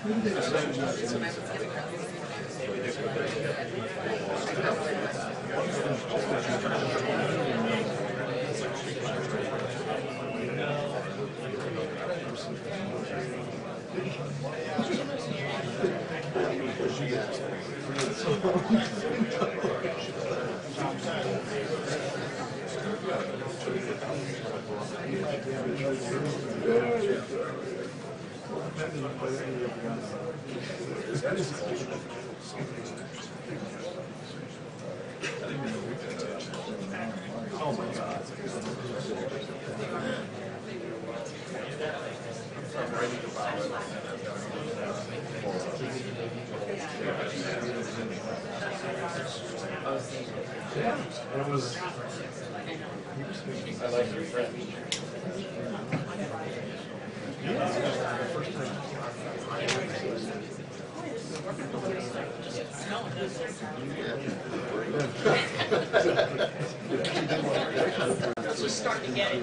I like your friend. Just start to get it.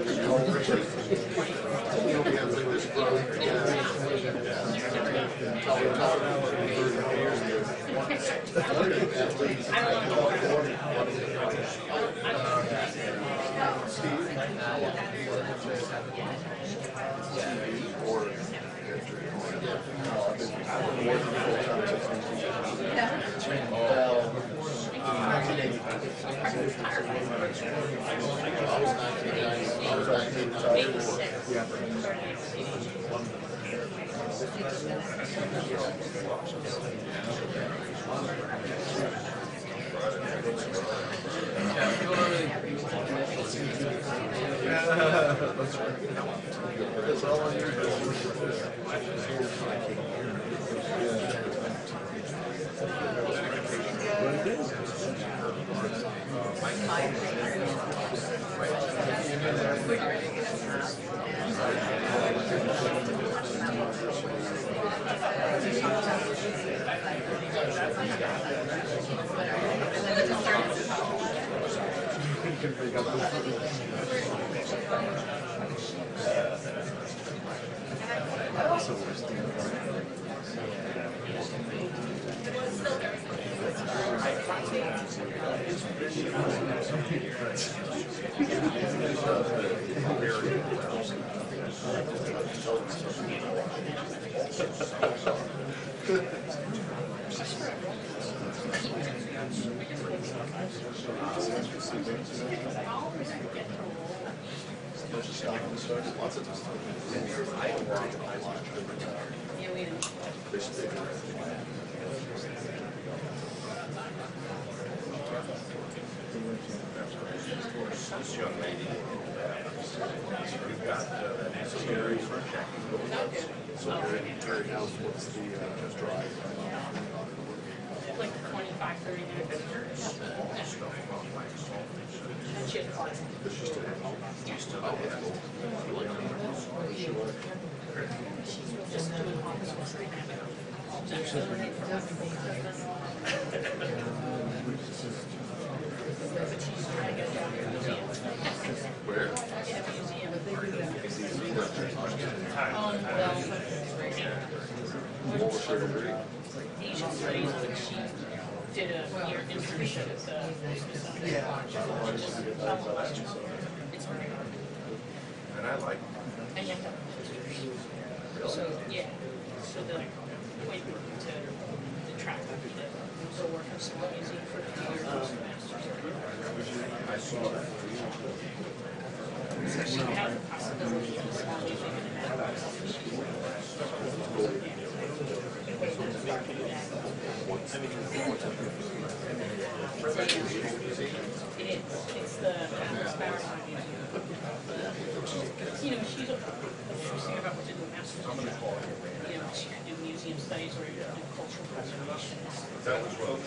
This young lady, we've got Gary for checking. So Gary House, what's the drive? Like 25, 30 minutes. And she has a car. Does she still have? Yeah. She's just doing office work right now. But she's trying to get a job in a museum. Where? In a museum. What was her degree? Asian studies, but she did a year internship at the It's very hard. And I like. And you have to have a degree. So, yeah. So the point to track to go work in some museum for a few years. I saw that. So she has the possibility of a small museum in that. It is. It's the Maritime Museum. You know, she's thinking about what to do in master's. You know, she could do museum studies or you could do cultural preservation. That was well.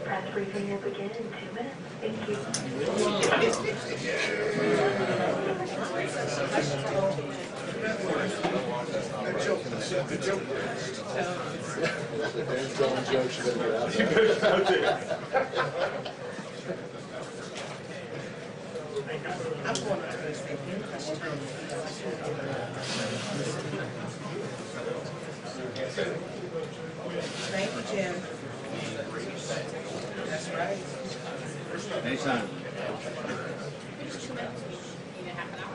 Press briefing will begin in 2 minutes. Thank you. Thank you, Jim. That's right. Anytime. Just 2 minutes. You need a half an hour?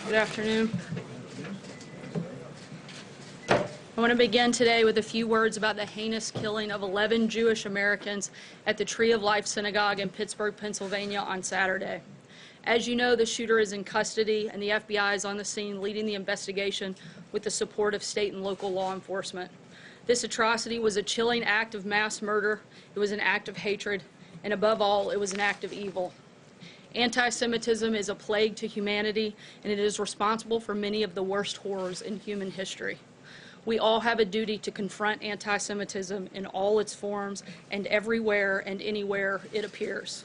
Good afternoon. I want to begin today with a few words about the heinous killing of 11 Jewish Americans at the Tree of Life Synagogue in Pittsburgh, Pennsylvania on Saturday. As you know, the shooter is in custody and the FBI is on the scene leading the investigation with the support of state and local law enforcement. This atrocity was a chilling act of mass murder, it was an act of hatred, and above all, it was an act of evil. Anti-Semitism is a plague to humanity, and it is responsible for many of the worst horrors in human history. We all have a duty to confront anti-Semitism in all its forms and everywhere and anywhere it appears.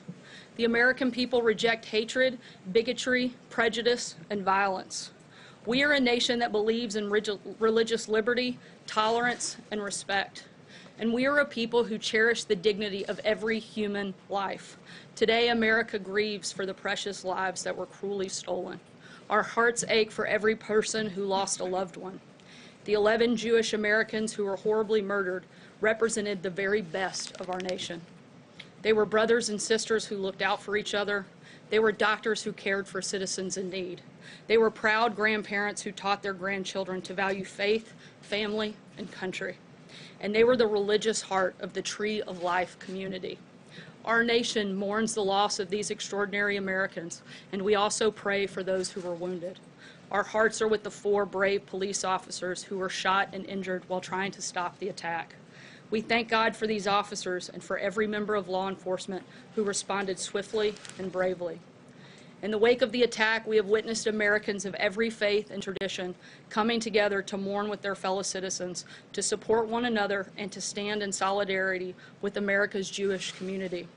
The American people reject hatred, bigotry, prejudice, and violence. We are a nation that believes in religious liberty, tolerance, and respect. And we are a people who cherish the dignity of every human life. Today, America grieves for the precious lives that were cruelly stolen. Our hearts ache for every person who lost a loved one. The 11 Jewish Americans who were horribly murdered represented the very best of our nation. They were brothers and sisters who looked out for each other. They were doctors who cared for citizens in need. They were proud grandparents who taught their grandchildren to value faith, family, and country. And they were the religious heart of the Tree of Life community. Our nation mourns the loss of these extraordinary Americans, and we also pray for those who were wounded. Our hearts are with the 4 brave police officers who were shot and injured while trying to stop the attack. We thank God for these officers and for every member of law enforcement who responded swiftly and bravely. In the wake of the attack, we have witnessed Americans of every faith and tradition coming together to mourn with their fellow citizens, to support one another, and to stand in solidarity with America's Jewish community.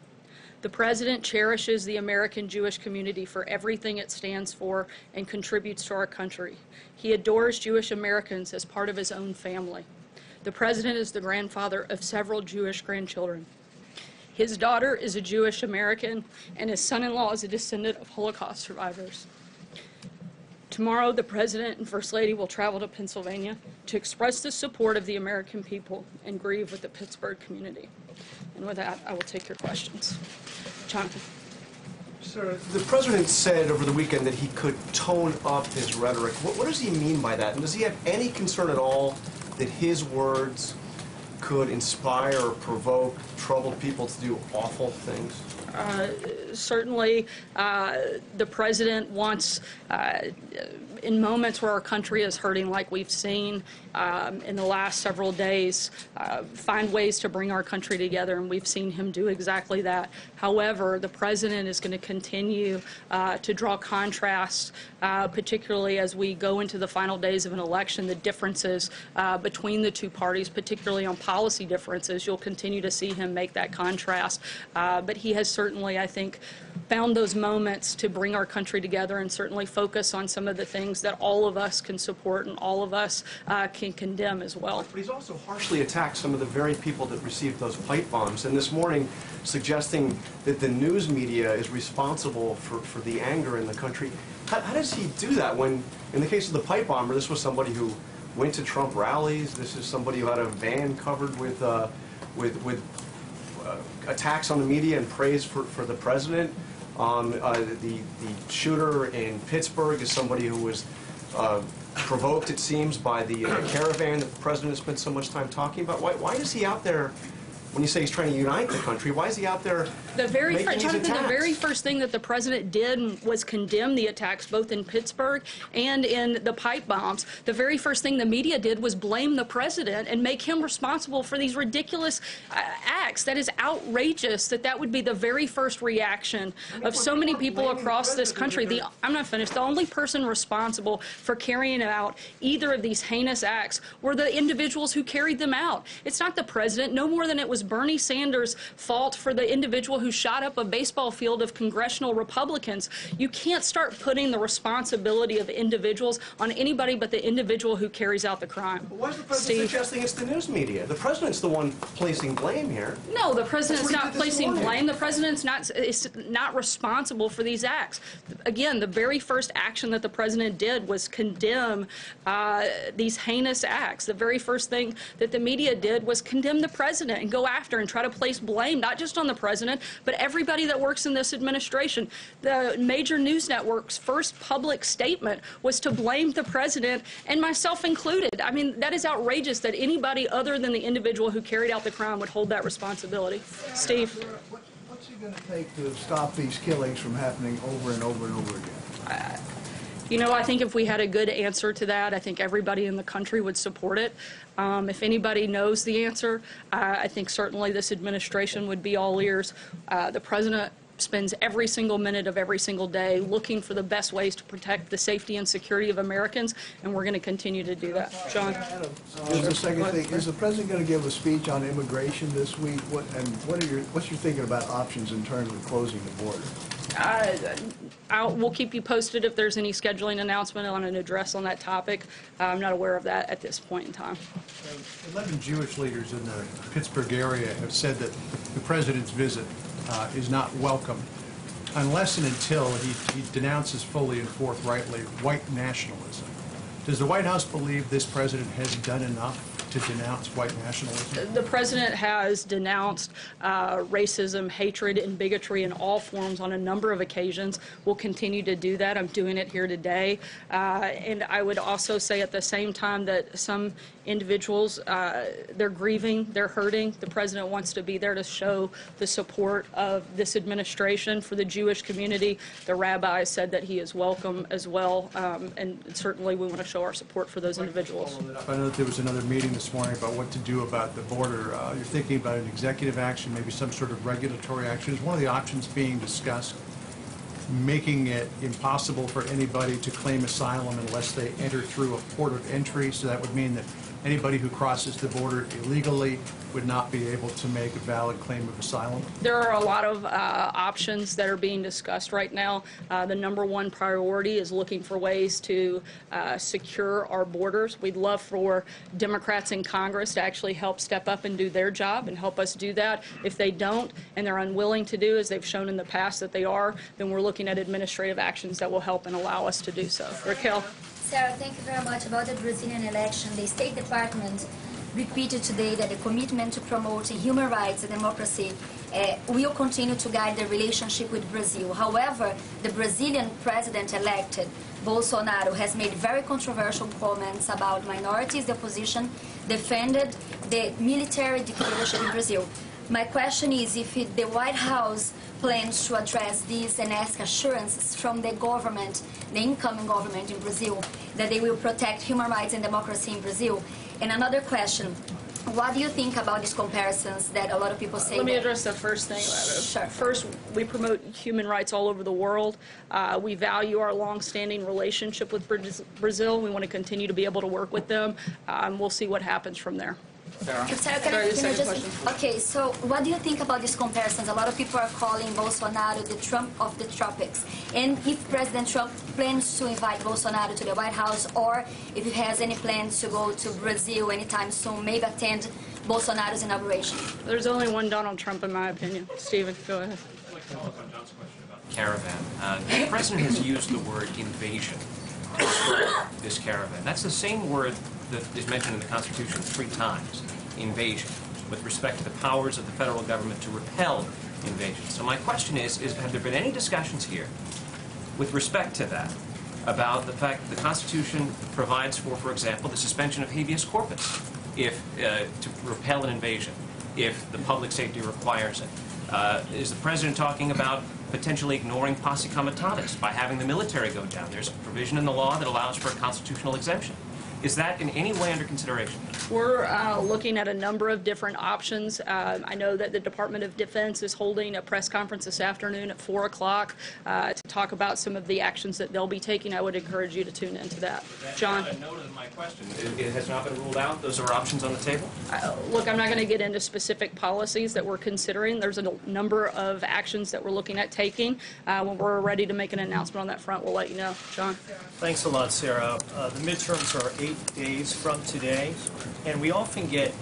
The President cherishes the American Jewish community for everything it stands for and contributes to our country. He adores Jewish Americans as part of his own family. The President is the grandfather of several Jewish grandchildren. His daughter is a Jewish American, and his son-in-law is a descendant of Holocaust survivors. Tomorrow, the President and First Lady will travel to Pennsylvania to express the support of the American people and grieve with the Pittsburgh community. And with that, I will take your questions. Jonathan. Sir, the President said over the weekend that he could tone up his rhetoric. What does he mean by that? And does he have any concern at all that his words could inspire or provoke troubled people to do awful things? Certainly, the President wants, in moments where our country is hurting like we've seen in the last several days, find ways to bring our country together, and we've seen him do exactly that. However, the President is going to continue to draw contrasts, particularly as we go into the final days of an election, the differences between the two parties, particularly on policy differences. You'll continue to see him make that contrast, but he has certainly, I think, found those moments to bring our country together and certainly focus on some of the things that all of us can support and all of us can condemn as well. But he's also harshly attacked some of the very people that received those pipe bombs, and this morning suggesting that the news media is responsible for the anger in the country. How does he do that when, in the case of the pipe bomber, this was somebody who went to Trump rallies, this is somebody who had a van covered with attacks on the media and praise for the President. The shooter in Pittsburgh is somebody who was provoked, it seems, by the caravan that the President has spent so much time talking about. Why is he out there, when you say he's trying to unite the country, why is he out there Jonathan, the very first thing that the President did was condemn the attacks both in Pittsburgh and in the pipe bombs. The very first thing the media did was blame the President and make him responsible for these ridiculous acts. That is outrageous that would be the very first reaction of so many people across this country. I'm not finished. The only person responsible for carrying out either of these heinous acts were the individuals who carried them out. It's not the President, no more than it was Bernie Sanders' fault for the individual who shot up a baseball field of congressional Republicans. You can't start putting the responsibility of individuals on anybody but the individual who carries out the crime. Why is the President suggesting it's the news media? The President's the one placing blame here. No, the President's not placing blame. The President's not responsible for these acts. Again, the very first action that the President did was condemn these heinous acts. The very first thing that the media did was condemn the President and go after and try to place blame, not just on the President, but everybody that works in this administration. The major news network's first public statement was to blame the President, and myself included. I mean, that is outrageous that anybody other than the individual who carried out the crime would hold that responsibility. Steve. What's it going to take to stop these killings from happening over and over and over again? You know, I think if we had a good answer to that, I think everybody in the country would support it. If anybody knows the answer, I think certainly this administration would be all ears. The President spends every single minute of every single day looking for the best ways to protect the safety and security of Americans, and we're going to continue to do that. John? There's a second thing. Is the president going to give a speech on immigration this week? What's your thinking about options in terms of closing the border? We'll keep you posted if there's any scheduling announcement on an address on that topic. I'm not aware of that at this point in time. 11 Jewish leaders in the Pittsburgh area have said that the president's visit is not welcome unless and until he denounces fully and forthrightly white nationalism. Does the White House believe this president has done enough to denounce white nationalism? The president has denounced racism, hatred, and bigotry in all forms on a number of occasions. We'll continue to do that. I'm doing it here today. And I would also say at the same time that some individuals, they're grieving, they're hurting. The president wants to be there to show the support of this administration for the Jewish community. The rabbi said that he is welcome as well, and certainly we want to show our support for those individuals. I know that there was another meeting this morning about what to do about the border. You're thinking about an executive action, maybe some sort of regulatory action. Is one of the options being discussed making it impossible for anybody to claim asylum unless they enter through a port of entry? So that would mean that anybody who crosses the border illegally would not be able to make a valid claim of asylum? There are a lot of options that are being discussed right now. The number one priority is looking for ways to secure our borders. We'd love for Democrats in Congress to actually help step up and do their job and help us do that. If they don't and they're unwilling to do, as they've shown in the past that they are, then we're looking at administrative actions that will help and allow us to do so. Raquel? Sarah, thank you very much. About the Brazilian election, the State Department repeated today that the commitment to promoting human rights and democracy will continue to guide the relationship with Brazil. However, the Brazilian president-elected, Bolsonaro, has made very controversial comments about minorities. The opposition defended the military dictatorship in Brazil. My question is if the White House plans to address this and ask assurances from the government, the incoming government in Brazil, that they will protect human rights and democracy in Brazil. And another question, what do you think about these comparisons that a lot of people say? Let me address the first thing. Sure. First, we promote human rights all over the world. We value our long-standing relationship with Brazil. We want to continue to be able to work with them. We'll see what happens from there. Sarah, can I just, okay, so what do you think about these comparisons? A lot of people are calling Bolsonaro the Trump of the tropics. And if President Trump plans to invite Bolsonaro to the White House, or if he has any plans to go to Brazil anytime soon, maybe attend Bolsonaro's inauguration? There's only one Donald Trump, in my opinion. Stephen, go ahead. I'd like to follow up on John's question about the caravan. The president has used the word invasion to describe this caravan. That's the same word that is mentioned in the Constitution 3 times, invasion, with respect to the powers of the federal government to repel invasion. So my question is have there been any discussions here with respect to that, about the fact that the Constitution provides for example, the suspension of habeas corpus if to repel an invasion, if the public safety requires it? Is the president talking about potentially ignoring posse comitatus by having the military go down? There's a provision in the law that allows for a constitutional exemption. Is that in any way under consideration? We're looking at a number of different options. I know that the Department of Defense is holding a press conference this afternoon at 4 o'clock to talk about some of the actions that they'll be taking. I would encourage you to tune into that. John? That's not a note of my question. It has not been ruled out? Those are options on the table? Look, I'm not going to get into specific policies that we're considering. There's a number of actions that we're looking at taking. When we're ready to make an announcement on that front, we'll let you know. John? Thanks a lot, Sarah. The midterms are 8 days from today, and we often get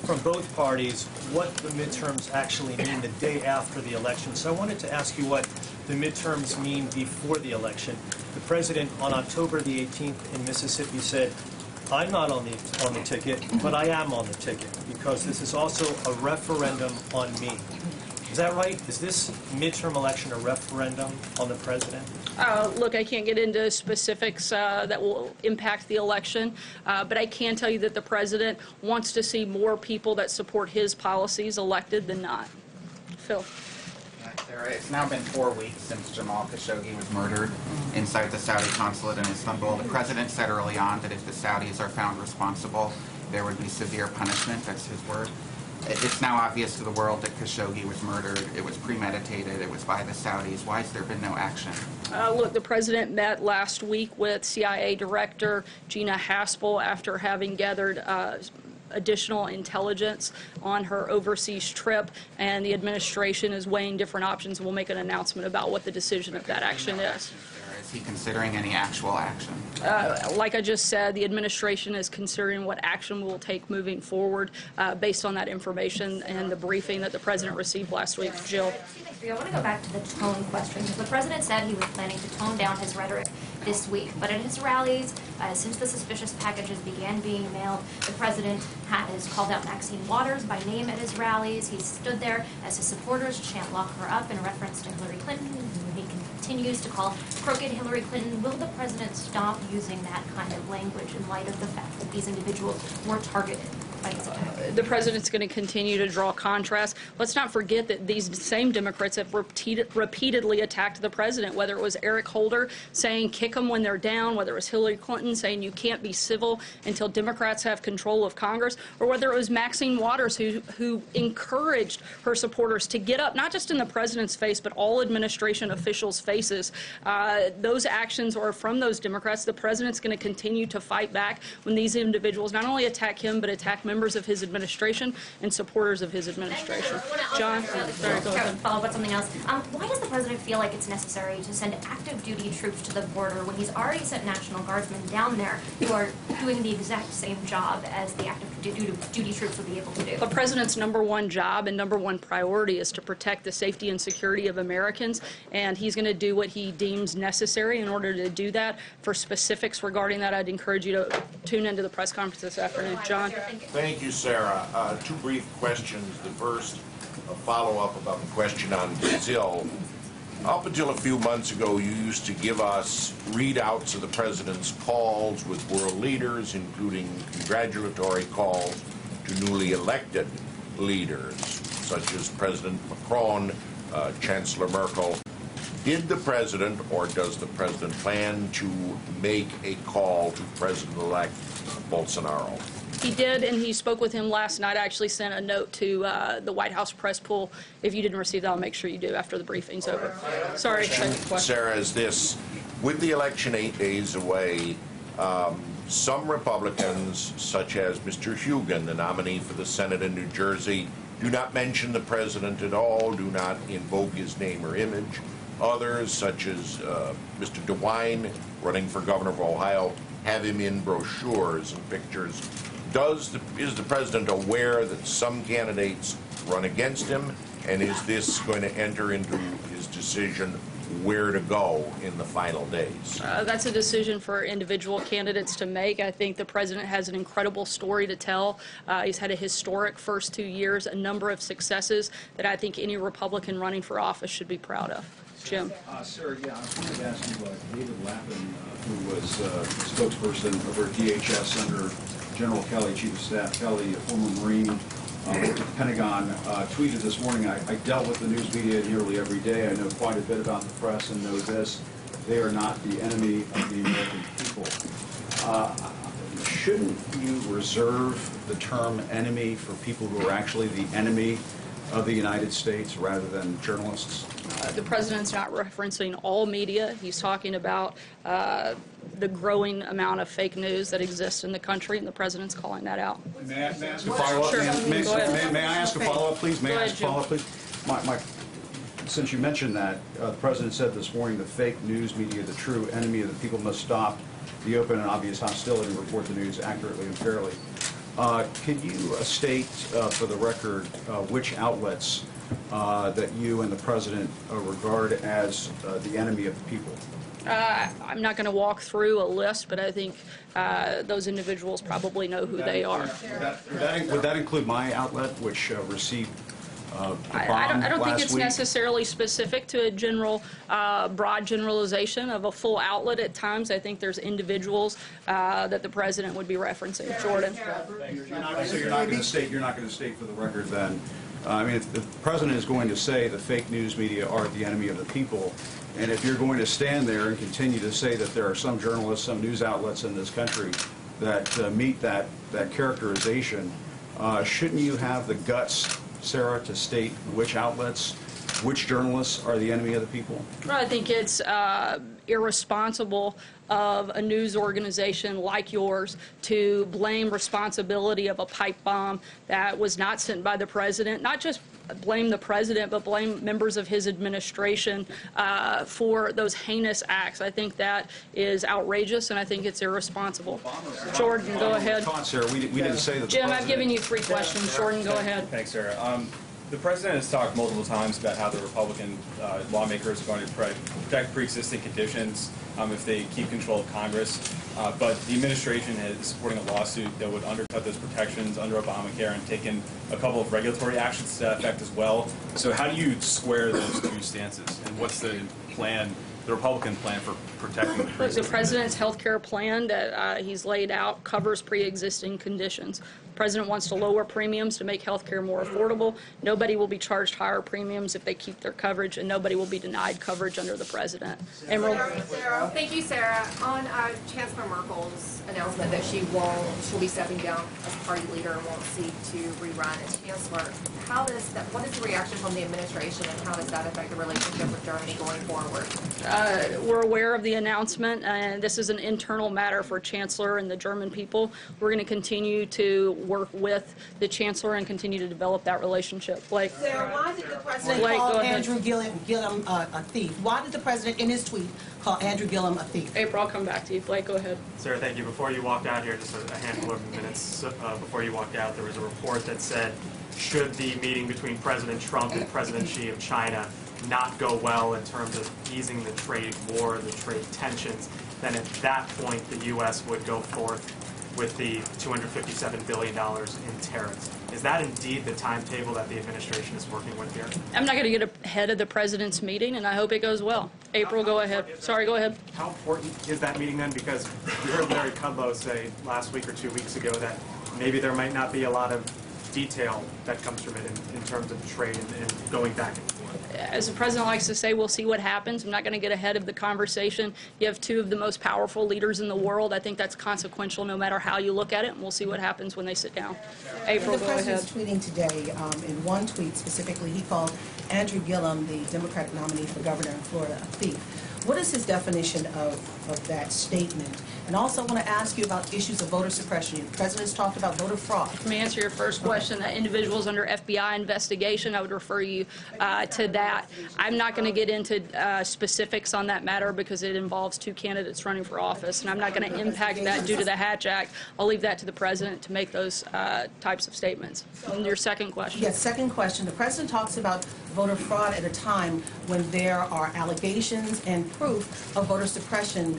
from both parties what the midterms actually mean the day after the election. So I wanted to ask you what the midterms mean before the election. The president on October the 18th in Mississippi said, I'm not on the ticket, but I am on the ticket because this is also a referendum on me. Is that right? Is this midterm election a referendum on the president? Look, I can't get into specifics that will impact the election, but I can tell you that the president wants to see more people that support his policies elected than not. Phil. Sarah, it's now been 4 weeks since Jamal Khashoggi was murdered inside the Saudi consulate in Istanbul. The president said early on that if the Saudis are found responsible, there would be severe punishment. That's his word. It's now obvious to the world that Khashoggi was murdered. It was premeditated. It was by the Saudis. Why has there been no action? Look, the president met last week with CIA Director Gina Haspel after having gathered additional intelligence on her overseas trip, and the administration is weighing different options and will make an announcement about what the decision of that action is. Is he considering any actual action? Like I just said, the administration is considering what action we'll take moving forward based on that information and the briefing that the president received last week. Jill. I want to go back to the tone question, because the president said he was planning to tone down his rhetoric this week. But at his rallies, since the suspicious packages began being mailed, the president has called out Maxine Waters by name at his rallies. He's stood there as his supporters chant "lock her up" in reference to Hillary Clinton, who he continues to call crooked Hillary Clinton. Will the president stop using that kind of language in light of the fact that these individuals were targeted by his attack? The president's going to continue to draw contrast. Let's not forget that these same Democrats have repeatedly attacked the president, whether it was Eric Holder saying kick them when they're down, whether it was Hillary Clinton saying you can't be civil until Democrats have control of Congress, or whether it was Maxine Waters who encouraged her supporters to get up, not just in the president's face, but all administration officials' faces. Those actions are from those Democrats. The president's going to continue to fight back when these individuals not only attack him, but attack members of his administration and supporters of his administration. John? Sorry, go ahead. Follow up on something else. Why does the president feel like it's necessary to send active duty troops to the border when he's already sent National Guardsmen down there who are doing the exact same job as the active duty troops would be able to do? The president's #1 job and #1 priority is to protect the safety and security of Americans, and he's going to do what he deems necessary in order to do that. For specifics regarding that, I'd encourage you to tune into the press conference this afternoon. John? Thank you, Sarah. Two brief questions. The first, a follow-up about the question on Brazil. Up until a few months ago, you used to give us readouts of the president's calls with world leaders, including congratulatory calls to newly elected leaders, such as President Macron, Chancellor Merkel. Did the president, or does the president plan to make a call to President-elect Bolsonaro? He did, and he spoke with him last night. I actually sent a note to the White House press pool. If you didn't receive that, I'll make sure you do after the briefing's over. Sorry, second question. Sarah, is this, with the election 8 days away, some Republicans, such as Mr. Hugan, the nominee for the Senate in New Jersey, do not mention the president at all, do not invoke his name or image. Others, such as Mr. DeWine, running for governor of Ohio, have him in brochures and pictures. Is the president aware that some candidates run against him, and is this going to enter into his decision where to go in the final days? That's a decision for individual candidates to make. I think the president has an incredible story to tell. He's had a historic first 2 years, a number of successes that I think any Republican running for office should be proud of. Jim. Sir, yeah, I wanted to ask you, David Lappin, who was spokesperson over at DHS under General Kelly, Chief of Staff Kelly, a former Marine, worked at the Pentagon, tweeted this morning, I dealt with the news media nearly every day. I know quite a bit about the press and know this. They are not the enemy of the American people. Shouldn't you reserve the term enemy for people who are actually the enemy of the United States rather than journalists? The president's not referencing all media. He's talking about the growing amount of fake news that exists in the country, and the president's calling that out. May I ask a follow-up? Sure. May I ask a follow-up, please? May I ask a follow-up, please? Since you mentioned that, the president said this morning the fake news media, the true enemy of the people, must stop the open and obvious hostility and report the news accurately and fairly. Could you state for the record which outlets that you and the president regard as the enemy of the people? I'm not going to walk through a list, but I think those individuals probably know who they are. Would that include my outlet, which received the bomb I don't think it's week? necessarily specific to a general, broad generalization of a full outlet at times. I think there's individuals that the president would be referencing. Jordan. So you're not going to state for the record then. I mean, if the president is going to say the fake news media are the enemy of the people, and if you're going to stand there and continue to say that there are some journalists, some news outlets in this country that meet that characterization, shouldn't you have the guts Sarah, to state which outlets, which journalists are the enemy of the people? Well, I think it's irresponsible of a news organization like yours to blame responsibility of a pipe bomb that was not sent by the president, not just blame the president, but blame members of his administration for those heinous acts. I think that is outrageous, and I think it's irresponsible. Jordan, go ahead. Sarah, we didn't say that. Jim, I've given you 3 questions. Jordan, go ahead. Thanks, Sarah. The president has talked multiple times about how the Republican lawmakers are going to protect pre-existing conditions if they keep control of Congress. But the administration is supporting a lawsuit that would undercut those protections under Obamacare and taken a couple of regulatory actions to that effect as well. So how do you square those two stances? And what's the plan, the Republican plan for protecting the Look, the president's health care plan that he's laid out covers pre-existing conditions. The president wants to lower premiums to make health care more affordable. Nobody will be charged higher premiums if they keep their coverage, and nobody will be denied coverage under the president. Emerald. Thank you, Sarah. On Chancellor Merkel's announcement that she'll be stepping down as party leader and won't seek to rerun as chancellor, what is the reaction from the administration, and how does that affect the relationship with Germany going forward? We're aware of the announcement, and this is an internal matter for Chancellor and the German people. We're going to continue to work with the Chancellor and continue to develop that relationship. Blake. Sarah, why did the president Blake, call go ahead. Andrew Gillum a thief? Why did the president, in his tweet, call Andrew Gillum a thief? April, I'll come back to you. Blake, go ahead. Sarah, thank you. Before you walked out here, just a handful of minutes before you walked out, there was a report that said, should the meeting between President Trump and President Xi of China not go well in terms of easing the trade war, the trade tensions, then at that point the U.S. would go forth with the $257 billion in tariffs. Is that indeed the timetable that the administration is working with here? I'm not going to get ahead of the president's meeting, and I hope it goes well. April, go ahead. Sorry, go ahead. How important is that meeting then? Because we heard Larry Kudlow say last week or 2 weeks ago that maybe there might not be a lot of detail that comes from it in terms of trade and going back and forth. As the president likes to say, we'll see what happens. I'm not going to get ahead of the conversation. You have 2 of the most powerful leaders in the world. I think that's consequential no matter how you look at it, and we'll see what happens when they sit down. April, The go ahead. president's tweeting today, in one tweet specifically, he called Andrew Gillum, the Democratic nominee for governor in Florida, a thief. What is his definition of that statement? And also I want to ask you about issues of voter suppression. The president's talked about voter fraud. Let me answer your first question. That individuals under FBI investigation, I would refer you to that. I'm not going to get into specifics on that matter because it involves 2 candidates running for office, and I'm not going to impact that due to the Hatch Act. I'll leave that to the president to make those types of statements. And your second question. Yes, second question. The president talks about voter fraud at a time when there are allegations and proof of voter suppression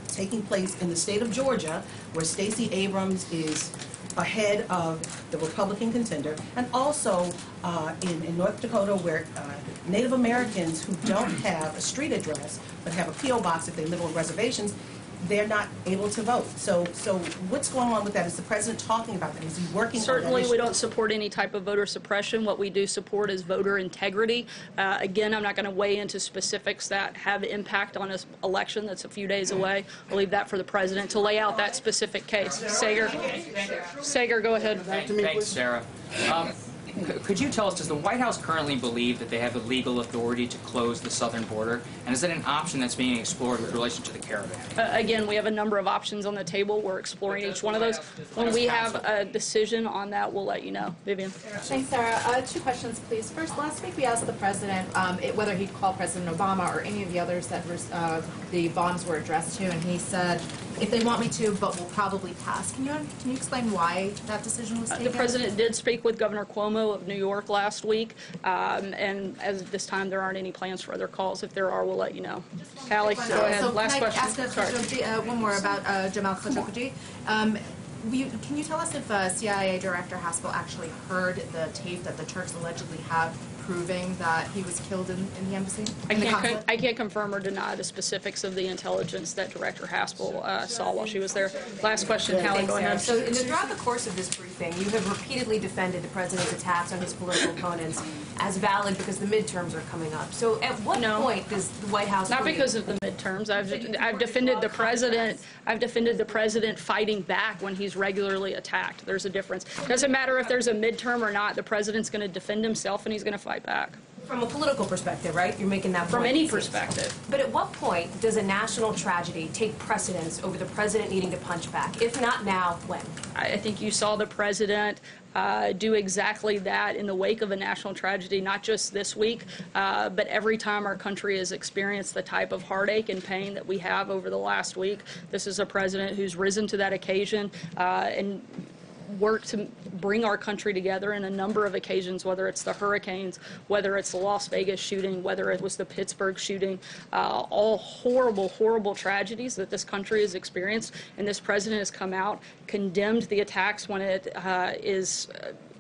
taking place in the state of Georgia, where Stacey Abrams is ahead of the Republican contender, and also in North Dakota, where Native Americans who don't have a street address but have a P.O. box if they live on reservations, they're not able to vote. So what's going on with that? Is the president talking about that? Is he working on that Certainly, issue? we don't support any type of voter suppression. What we do support is voter integrity. Again, I'm not going to weigh into specifics that have impact on this election that's a few days away. I'll leave that for the president to lay out that specific case. Sager, go ahead. Thanks, Sarah. Could you tell us, does the White House currently believe that they have the legal authority to close the southern border? And is that an option that's being explored with relation to the caravan? Again, we have a number of options on the table. We're exploring each one of those. When we have a decision on that, we'll let you know. Vivian. Thanks, Sarah. 2 questions, please. First, last week we asked the president whether he'd call President Obama or any of the others that the bonds were addressed to, and he said, if they want me to, but will probably pass. Can you explain why that decision was taken? The president did speak with Governor Cuomo of New York last week, and as of this time, there aren't any plans for other calls. If there are, we'll let you know. Callie, go ahead. So Last can I question. ask one more about Jamal Khashoggi? Can you tell us if CIA Director Haspel actually heard the tape that the Turks allegedly have proving that he was killed in the embassy? I can't confirm or deny the specifics of the intelligence that Director Haspel saw while she was there. Last question, Hallie, go ahead. So throughout the course of this briefing, you have repeatedly defended the president's attacks on his political opponents. as valid because the midterms are coming up. So at what point does the White House Not believe- because of the midterms. I've defended the president. I've defended the president fighting back when he's regularly attacked. There's a difference. Doesn't matter if there's a midterm or not. The president's going to defend himself and he's going to fight back. From a political perspective, right? You're making that point. From any perspective. But at what point does a national tragedy take precedence over the president needing to punch back? If not now, when? I think you saw the president do exactly that in the wake of a national tragedy, not just this week, but every time our country has experienced the type of heartache and pain that we have over the last week. This is a president who's risen to that occasion and worked to bring our country together in a number of occasions, whether it's the hurricanes, whether it's the Las Vegas shooting, whether it was the Pittsburgh shooting, all horrible, horrible tragedies that this country has experienced. And this president has come out, condemned the attacks when it is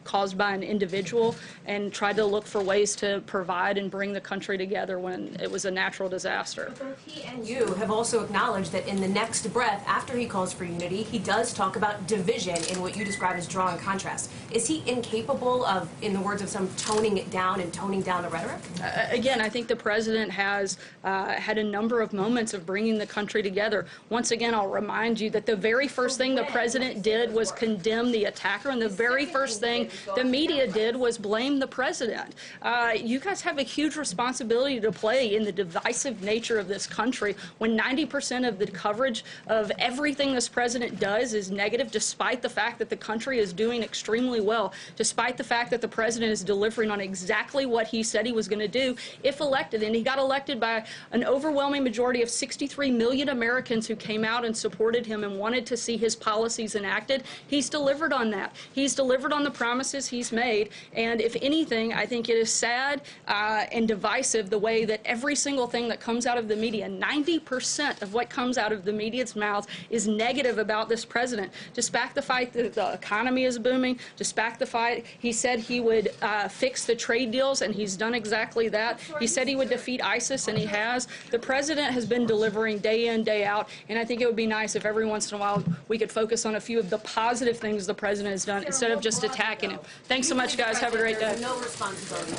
caused by an individual, and tried to look for ways to provide and bring the country together when it was a natural disaster. Both he and you have also acknowledged that in the next breath, after he calls for unity, he does talk about division in what you describe as drawing contrast. Is he incapable of, in the words of some, toning it down and toning down the rhetoric? Again, I think the president has had a number of moments of bringing the country together. Once again, I'll remind you that the very first thing the president did was condemn the attacker, and the very first thing the media did was blame the president. You guys have a huge responsibility to play in the divisive nature of this country when 90% of the coverage of everything this president does is negative, despite the fact that the country is doing extremely well, despite the fact that the president is delivering on exactly what he said he was going to do if elected. And he got elected by an overwhelming majority of 63 million Americans who came out and supported him and wanted to see his policies enacted. He's delivered on that. He's delivered on the promises he's made. And if anything, I think it is sad and divisive the way that every single thing that comes out of the media, 90% of what comes out of the media's mouths is negative about this president. Despite the fact that the economy is booming, despite the fact he said he would fix the trade deals, and he's done exactly that. He said he would defeat ISIS, and he has. The president has been delivering day in, day out, and I think it would be nice if every once in a while we could focus on a few of the positive things the president has done instead of just attacking him. Thanks so much, guys. Have a great day. No responsibility.